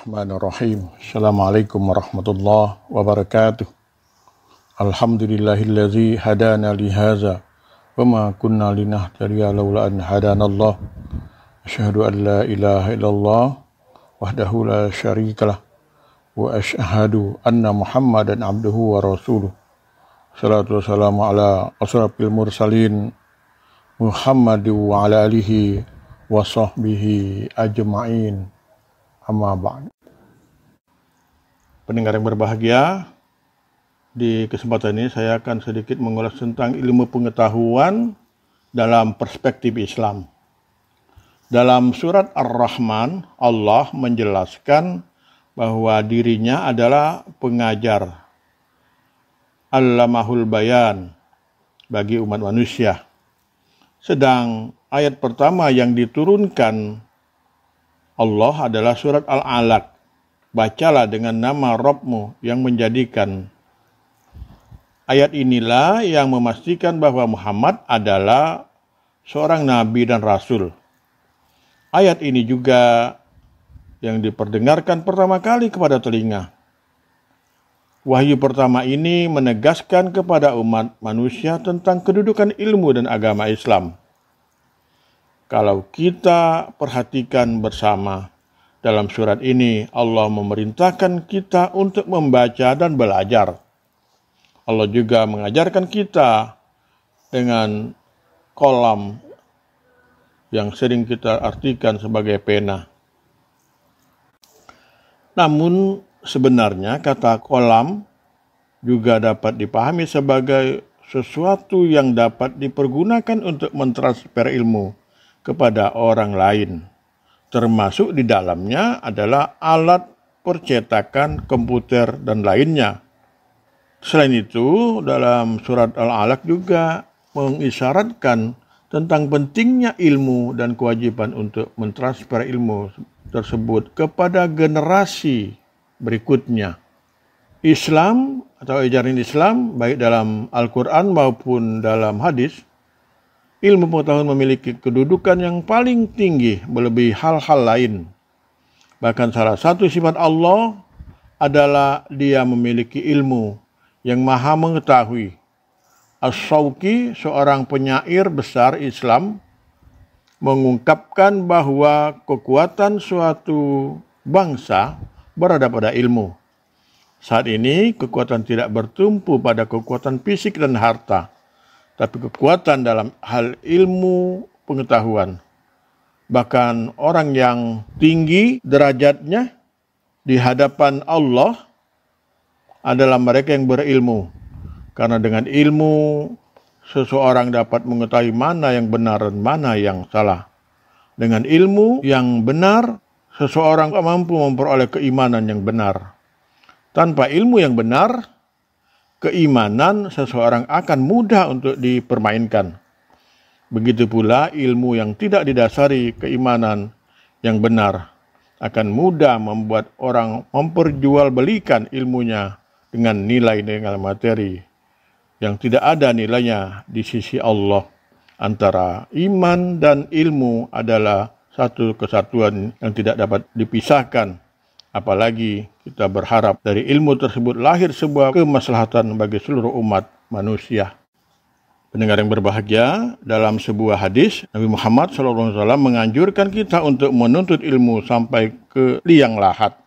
Bismillahirrahmanirrahim. Assalamualaikum warahmatullahi wabarakatuh. Alhamdulillahillazi hadana lihaza wa ma kunna linahtadiya laula an hadanallah. Asyhadu an la ilaha illallah wahdahu la syarikalah wa asyhadu anna Muhammadan abduhu wa rasuluh. Salatu wassalamu ala asrafil mursalin Muhammad wa ala alihi wa sahbihi ajma'in. Amma ba'd. Pendengar yang berbahagia, di kesempatan ini saya akan sedikit mengulas tentang ilmu pengetahuan dalam perspektif Islam. Dalam surat Ar-Rahman, Allah menjelaskan bahwa dirinya adalah pengajar, Allamahul Bayan bagi umat manusia. Sedang ayat pertama yang diturunkan Allah adalah surat Al-Alaq. Bacalah dengan nama Rabbmu yang menjadikan. Ayat inilah yang memastikan bahwa Muhammad adalah seorang nabi dan rasul. Ayat ini juga yang diperdengarkan pertama kali kepada telinga. Wahyu pertama ini menegaskan kepada umat manusia tentang kedudukan ilmu dan agama Islam. Kalau kita perhatikan bersama, dalam surat ini Allah memerintahkan kita untuk membaca dan belajar. Allah juga mengajarkan kita dengan kolam yang sering kita artikan sebagai pena. Namun sebenarnya kata kolam juga dapat dipahami sebagai sesuatu yang dapat dipergunakan untuk mentransfer ilmu kepada orang lain. Termasuk di dalamnya adalah alat percetakan komputer dan lainnya. Selain itu, dalam surat Al-Alaq juga mengisyaratkan tentang pentingnya ilmu dan kewajiban untuk mentransfer ilmu tersebut kepada generasi berikutnya. Islam atau ajaran Islam, baik dalam Al-Quran maupun dalam hadis, ilmu pengetahuan memiliki kedudukan yang paling tinggi melebihi hal-hal lain. Bahkan salah satu sifat Allah adalah Dia memiliki ilmu yang maha mengetahui. As-Sawqi, seorang penyair besar Islam, mengungkapkan bahwa kekuatan suatu bangsa berada pada ilmu. Saat ini kekuatan tidak bertumpu pada kekuatan fisik dan harta, tapi kekuatan dalam hal ilmu pengetahuan. Bahkan orang yang tinggi derajatnya di hadapan Allah adalah mereka yang berilmu. Karena dengan ilmu, seseorang dapat mengetahui mana yang benar dan mana yang salah. Dengan ilmu yang benar, seseorang mampu memperoleh keimanan yang benar. Tanpa ilmu yang benar, keimanan seseorang akan mudah untuk dipermainkan. Begitu pula ilmu yang tidak didasari keimanan yang benar akan mudah membuat orang memperjualbelikan ilmunya dengan nilai-nilai materi yang tidak ada nilainya di sisi Allah. Antara iman dan ilmu adalah satu kesatuan yang tidak dapat dipisahkan. Apalagi kita berharap dari ilmu tersebut lahir sebuah kemaslahatan bagi seluruh umat manusia. Pendengar yang berbahagia, dalam sebuah hadis, Nabi Muhammad SAW menganjurkan kita untuk menuntut ilmu sampai ke liang lahat.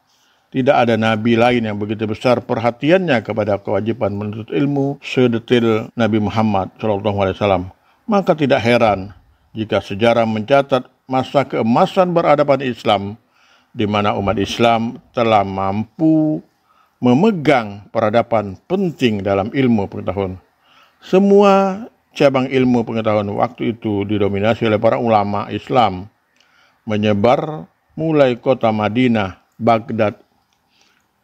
Tidak ada nabi lain yang begitu besar perhatiannya kepada kewajiban menuntut ilmu sedetil Nabi Muhammad SAW. Maka tidak heran jika sejarah mencatat masa keemasan peradaban Islam, di mana umat Islam telah mampu memegang peradaban penting dalam ilmu pengetahuan. Semua cabang ilmu pengetahuan waktu itu didominasi oleh para ulama Islam, menyebar mulai kota Madinah, Baghdad,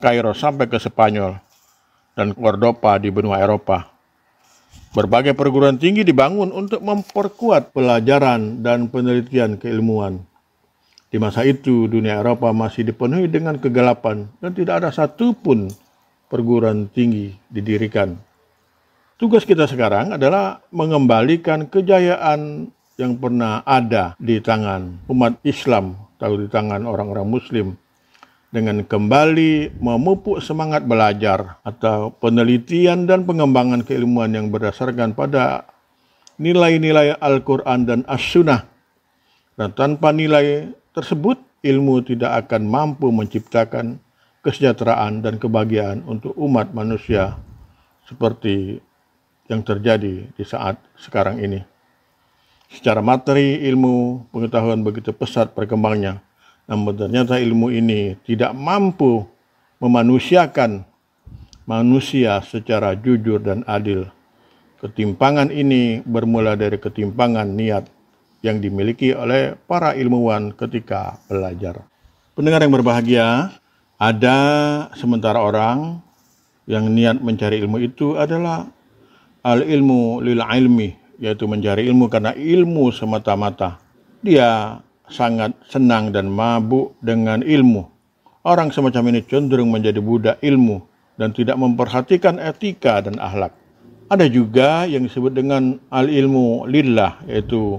Kairo sampai ke Spanyol, dan Cordoba di benua Eropa. Berbagai perguruan tinggi dibangun untuk memperkuat pelajaran dan penelitian keilmuan. Di masa itu, dunia Eropa masih dipenuhi dengan kegelapan dan tidak ada satupun perguruan tinggi didirikan. Tugas kita sekarang adalah mengembalikan kejayaan yang pernah ada di tangan umat Islam atau di tangan orang-orang Muslim dengan kembali memupuk semangat belajar atau penelitian dan pengembangan keilmuan yang berdasarkan pada nilai-nilai Al-Quran dan As-Sunnah. Dan tanpa nilai tersebut, ilmu tidak akan mampu menciptakan kesejahteraan dan kebahagiaan untuk umat manusia seperti yang terjadi di saat sekarang ini. Secara materi, ilmu pengetahuan begitu pesat perkembangannya. Namun ternyata ilmu ini tidak mampu memanusiakan manusia secara jujur dan adil. Ketimpangan ini bermula dari ketimpangan niat yang dimiliki oleh para ilmuwan ketika belajar. Pendengar yang berbahagia, ada sementara orang yang niat mencari ilmu itu adalah al-ilmu lil ilmi, yaitu mencari ilmu karena ilmu semata-mata. Dia sangat senang dan mabuk dengan ilmu. Orang semacam ini cenderung menjadi budak ilmu dan tidak memperhatikan etika dan akhlak. Ada juga yang disebut dengan al-ilmu lillah, yaitu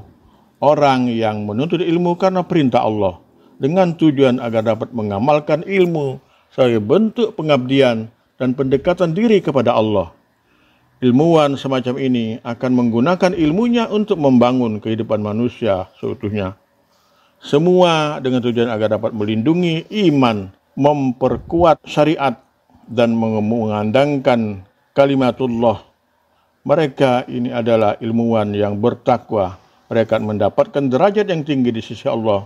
orang yang menuntut ilmu karena perintah Allah dengan tujuan agar dapat mengamalkan ilmu sebagai bentuk pengabdian dan pendekatan diri kepada Allah. Ilmuwan semacam ini akan menggunakan ilmunya untuk membangun kehidupan manusia seutuhnya. Semua dengan tujuan agar dapat melindungi iman, memperkuat syariat, dan mengandangkan kalimatullah. Mereka ini adalah ilmuwan yang bertakwa. Mereka mendapatkan derajat yang tinggi di sisi Allah,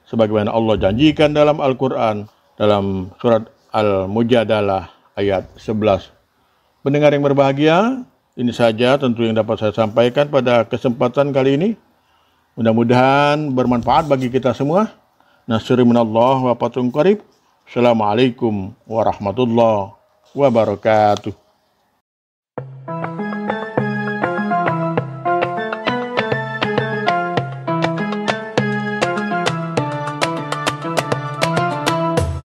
sebagaimana Allah janjikan dalam Al-Quran, dalam surat Al-Mujadalah ayat 11. Pendengar yang berbahagia, ini saja tentu yang dapat saya sampaikan pada kesempatan kali ini. Mudah-mudahan bermanfaat bagi kita semua. Nasrun minallah wa fathun qarib. Assalamualaikum warahmatullahi wabarakatuh.